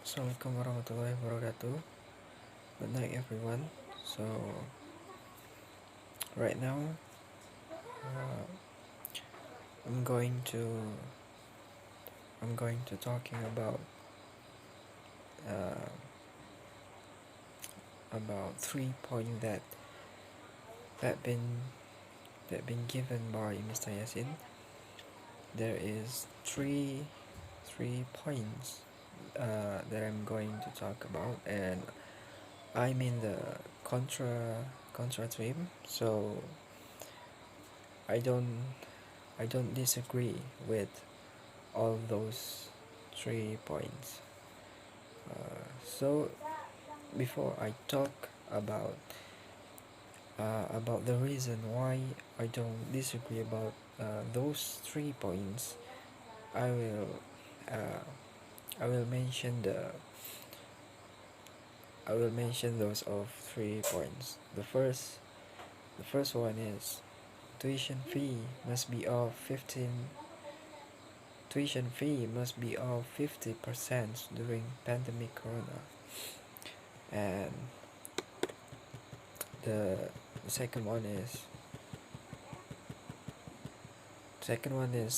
Assalamualaikum warahmatullahi wabarakatuh. Good night, everyone. So, right now, uh, I'm going to talking uh, about 3 points that been given by Mr. Yasin. There is three points that I'm going to talk about, and I'm in the contra team, so I don't I don't disagree with all those 3 points. So before I talk about the reason why I don't disagree about those 3 points, I will uh, I will mention those of 3 points. The first one is tuition fee must be of 15 tuition fee must be of 50% during pandemic corona. And the second one is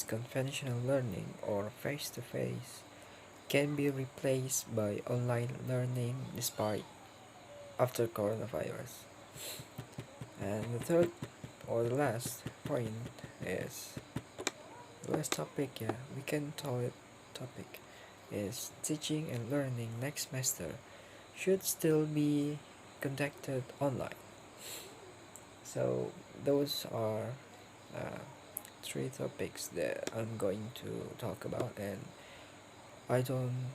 conventional learning or face to face can be replaced by online learning despite after coronavirus. And the third or the last point is the last topic, yeah, we can call it topic, is teaching and learning next semester should still be conducted online. So those are uh, 3 topics that I'm going to talk about, and I don't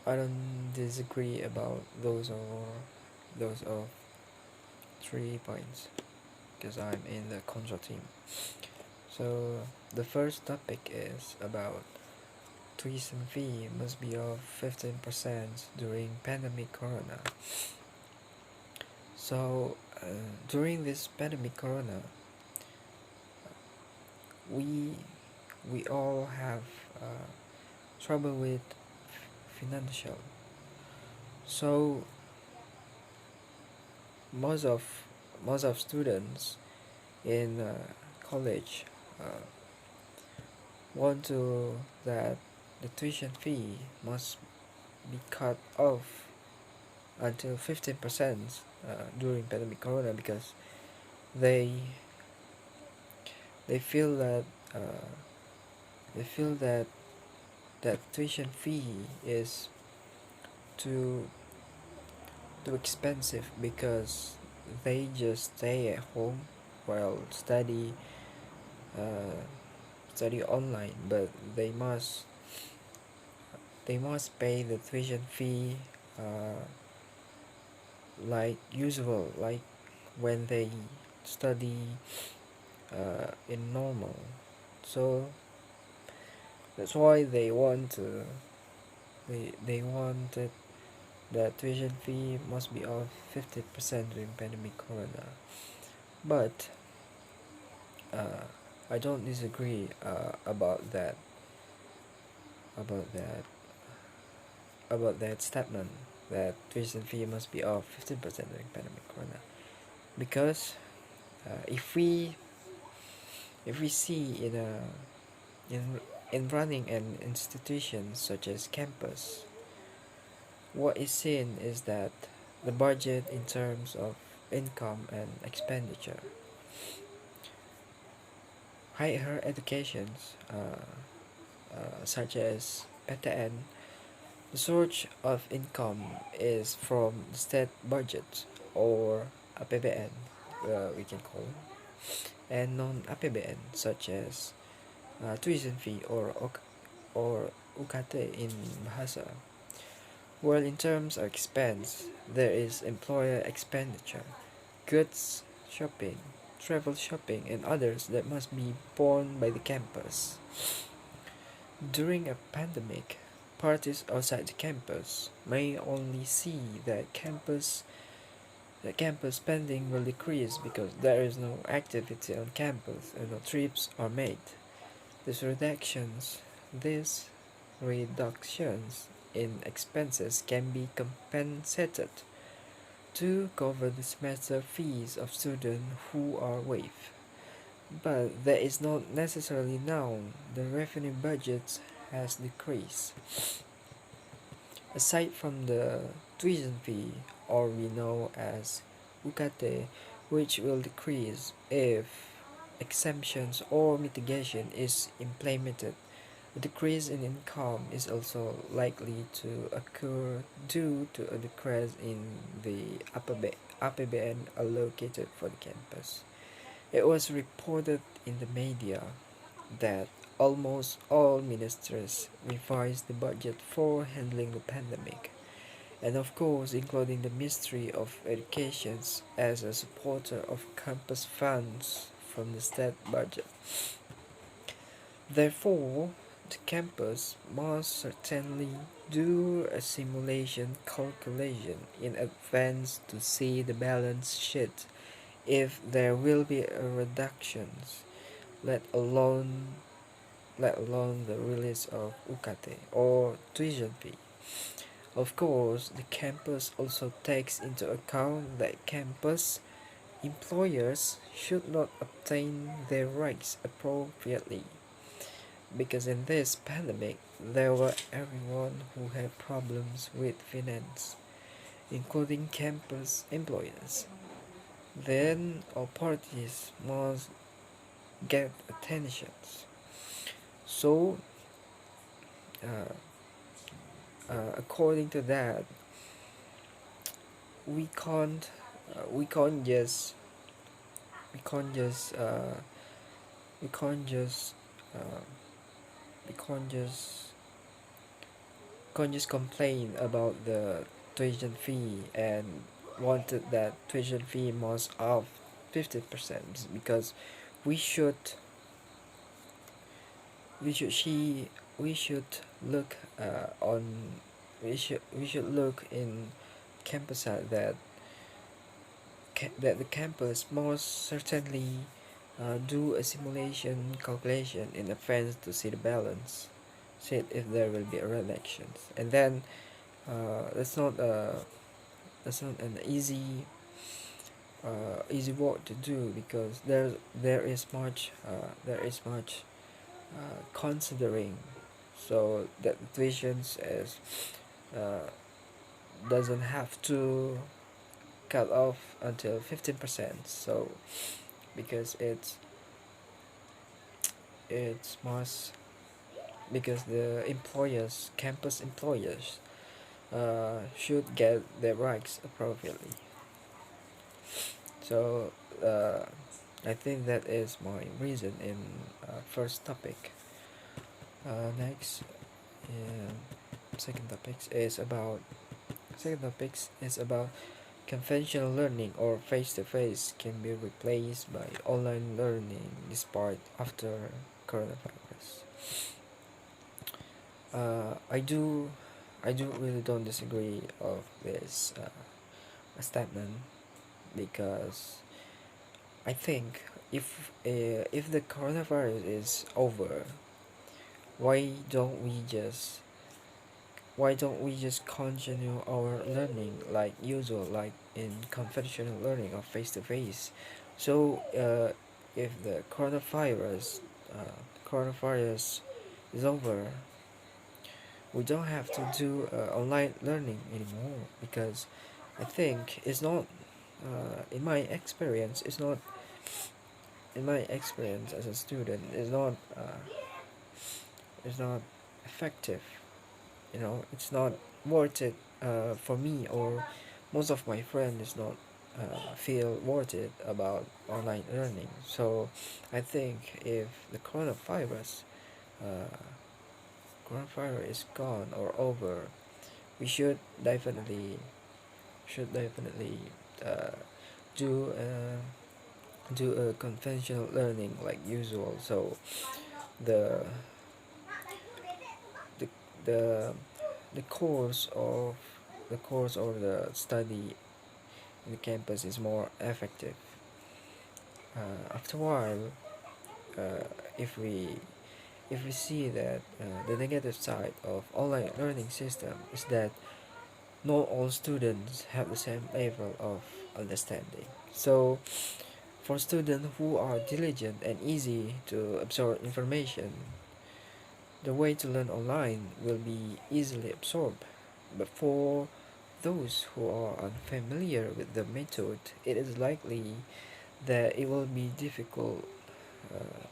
I don't disagree about those of 3 points because I'm in the control team. So the first topic is about tuition fee must be of 15% during pandemic corona. So during this pandemic corona, we we all have uh, trouble with financial. So most of students in college uh, want to that the tuition fee must be cut off until 15% during pandemic corona because they they feel that uh, they feel that tuition fee is too expensive because they just stay at home while uh, study online, but they must pay the tuition fee uh, like usual, like when they study in normal. So that's why they wanted the tuition fee must be of 50% during pandemic corona. But uh, I don't disagree about that statement that tuition fee must be of 15% during pandemic corona, because if we see in running an institution such as campus, what is seen is that the budget in terms of income and expenditure. Higher educations such as PTN, the source of income is from the state budget or APBN, we can call it, and non-APBN such as tuition fee or UKT in Bahasa. While in terms of expense, there is employer expenditure, goods shopping, travel shopping, and others that must be borne by the campus. During a pandemic, parties outside the campus may only see that campus spending will decrease because there is no activity on campus and no trips are made. These reductions these reductions in expenses can be compensated to cover the semester fees of students who are waived. But that is not necessarily known. The revenue budget has decreased. Aside from the tuition fee, or we know as UKT, which will decrease if exemptions or mitigation is implemented, a decrease in income is also likely to occur due to a decrease in the APBN allocated for the campus. It was reported in the media that almost all ministers revised the budget for handling the pandemic, and of course, including the Ministry of Education as a supporter of campus funds from the state budget. Therefore, the campus must certainly do a simulation calculation in advance to see the balance sheet if there will be a reductions, let alone the release of UKT or tuition fee. Of course, the campus also takes into account that campus employers should not obtain their rights appropriately, because in this pandemic there were everyone who had problems with finance, including campus employers. Then all parties must get attentions. So, uh, according to that, we can't we can't just we can't just we can't just uh, we can't just complain about the tuition fee and wanted that tuition fee must up 50%, because we should we should see we should look on we should look in campus side that that the campus must certainly do a simulation calculation in advance to see the balance, see if there will be elections, and then that's not an easy work to do, because there is much considering, so that tuitions is uh, doesn't have to cut off until 15%. So because it's must because the employers campus employers should get their rights appropriately. So I think that is my reason in first topic. Next, um, second topics is about second topics is about conventional learning or face-to-face can be replaced by online learning despite after coronavirus. I do really don't disagree of this statement, because I think if the coronavirus is over, why don't we just continue our learning like usual, like in conventional learning or face to face? So if the coronavirus is over, we don't have to do online learning anymore, because I think it's not in my experience as a student, it's not effective. It's not worth it for me, or most of my friends is not feel worth it about online learning. So I think if the uh, coronavirus is gone or over, we should definitely uh, do a conventional learning like usual. So the the the the course of the course or the study in the campus is more effective. After a while, uh, if we if we see that the negative side of online learning system is that not all students have the same level of understanding. So for students who are diligent and easy to absorb information, the way to learn online will be easily absorbed. But for those who are unfamiliar with the method, it is likely that it will be difficult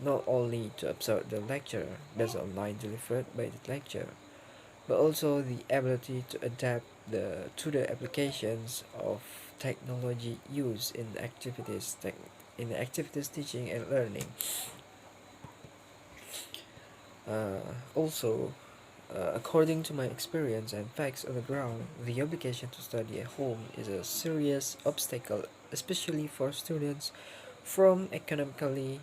not only to absorb the lecture based on line delivered by the lecture, but also the ability to adapt to the applications of technology used in activities teaching and learning. Also, according to my experience and facts on the ground, the obligation to study at home is a serious obstacle, especially for students from economically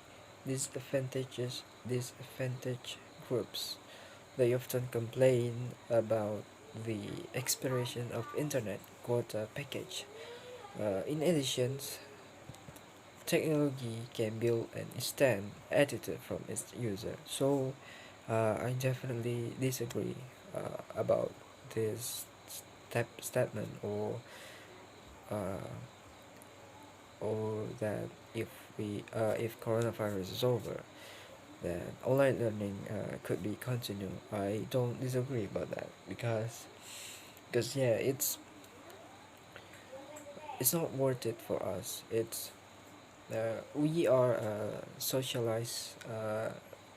disadvantaged groups. They often complain about the expiration of internet quota package. In addition, technology can build an instant attitude from its user. So I definitely disagree about this statement uh, or that if coronavirus is over, then online learning could be continued. I don't disagree about that because yeah, it's not worth it for us. It's we are a socialized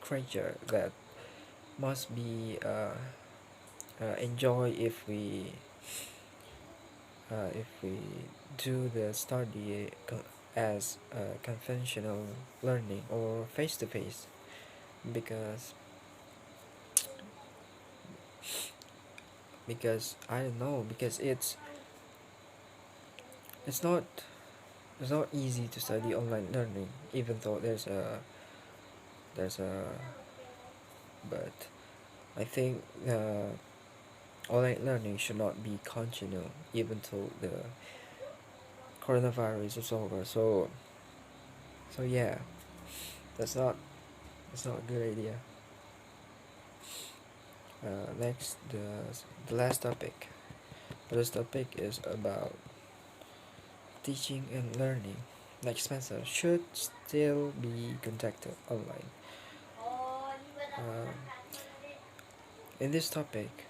creature that must be enjoy if we do the study as conventional learning or face to face, because I don't know, because it's not it's not easy to study online learning, even though there's a but I think online learning should not be continued even though the coronavirus is over. So yeah, that's not a good idea. Next, the last topic. The last topic is about teaching and learning. Next semester should still be conducted online. Um, in this topic,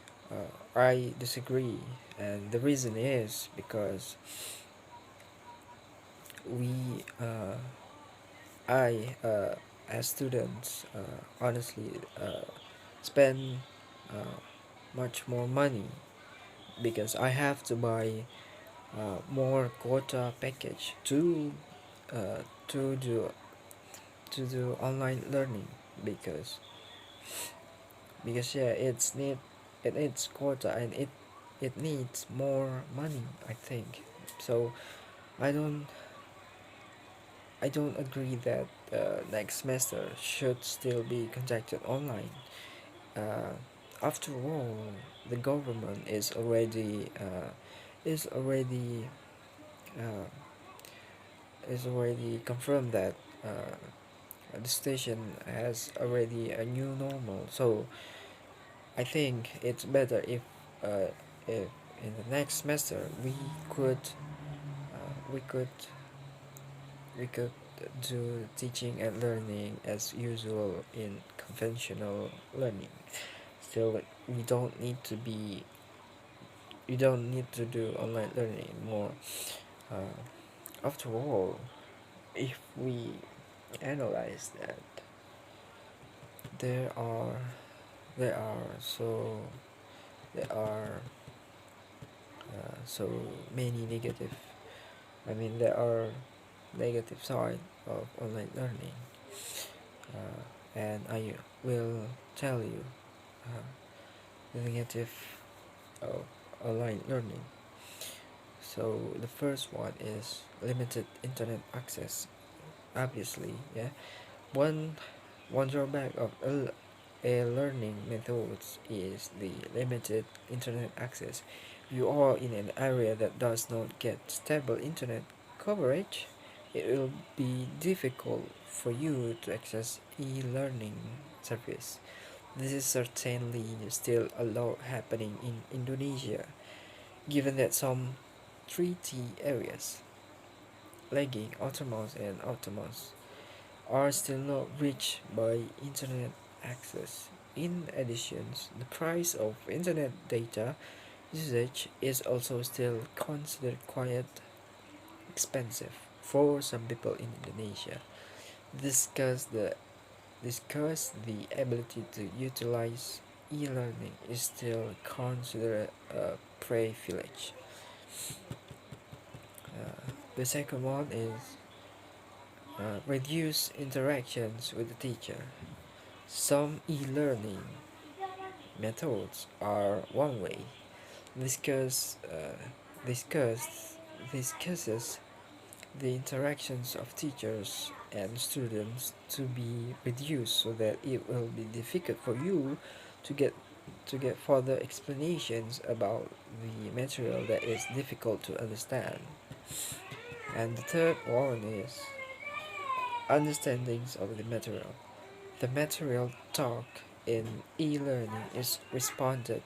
I disagree, and the reason is because we, as students, honestly spend much more money because I have to buy more quota package uh, to do to do online learning because yeah, it needs quota, and it needs more money, I think. So I don't I don't agree that next semester should still be conducted online. uh, After all, the government is already uh, confirmed that the station has already a new normal. So I think it's better if in the next semester we could we could do teaching and learning as usual in conventional learning. So we don't need to do online learning anymore. Uh, After all, if we analyze that, there are there are so there are so many negative. I mean, there are negative side of online learning, and I will tell you uh, the negative of online learning. So the first one is limited internet access. Obviously, yeah. One one drawback of a learning methods is the limited internet access. You are in an area that does not get stable internet coverage. it will be difficult for you to access e-learning service. This is certainly still a lot happening in Indonesia, given that some treaty areas, lagging autonomous and autonomous, are still not reached by internet access. In addition, the price of internet data usage is also still considered quite expensive for some people in Indonesia. Discuss the discuss the ability to utilize e-learning is still considered a privilege. The second one is reduce interactions with the teacher. Some e-learning methods are one way. Discuss discuss discusses the interactions of teachers and students to be reduced so that it will be difficult for you to get further explanations about the material that is difficult to understand. And the third one is understandings of the material. The material taught in e-learning is responded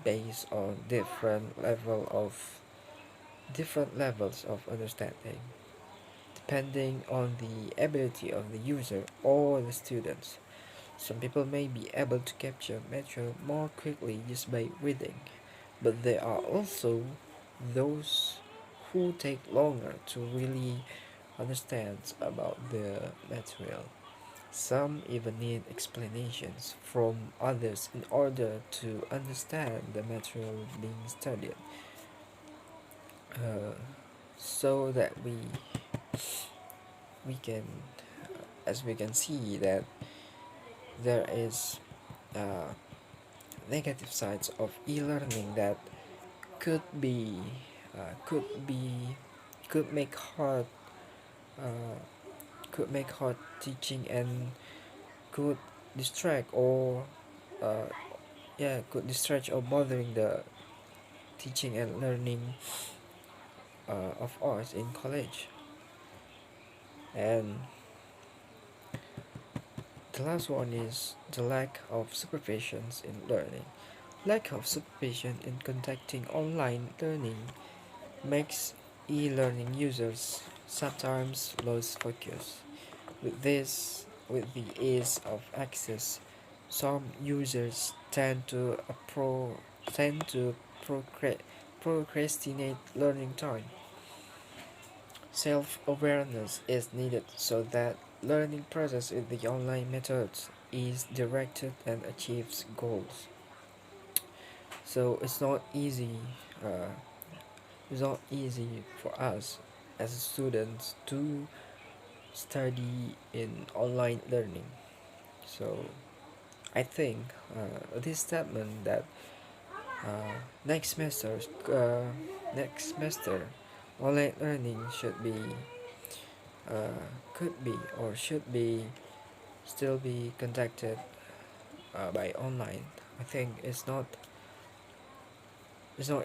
based on different levels of understanding, depending on the ability of the user or the students. Some people may be able to capture material more quickly just by reading, but there are also those who take longer to really understand about the material. Some even need explanations from others in order to understand the material being studied. Uh, so that we can as we can see that there is uh, negative sides of e-learning that could be uh, could be could make hard uh, teaching and could distract or uh, could distract or bothering the teaching and learning of ours in college. And the last one is the lack of supervision in learning. Lack of supervision in conducting online learning makes e-learning users sometimes lose focus. With the ease of access, some users tend to procrastinate learning time. Self-awareness is needed so that learning process with the online methods is directed and achieves goals. So uh, it's not easy for us as students to study in online learning. So I think this statement that uh, next semester uh, next semester online learning should be could be or should be still be conducted by online. I think it's not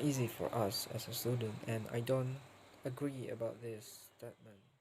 easy for us as a student, and I don't agree about this statement.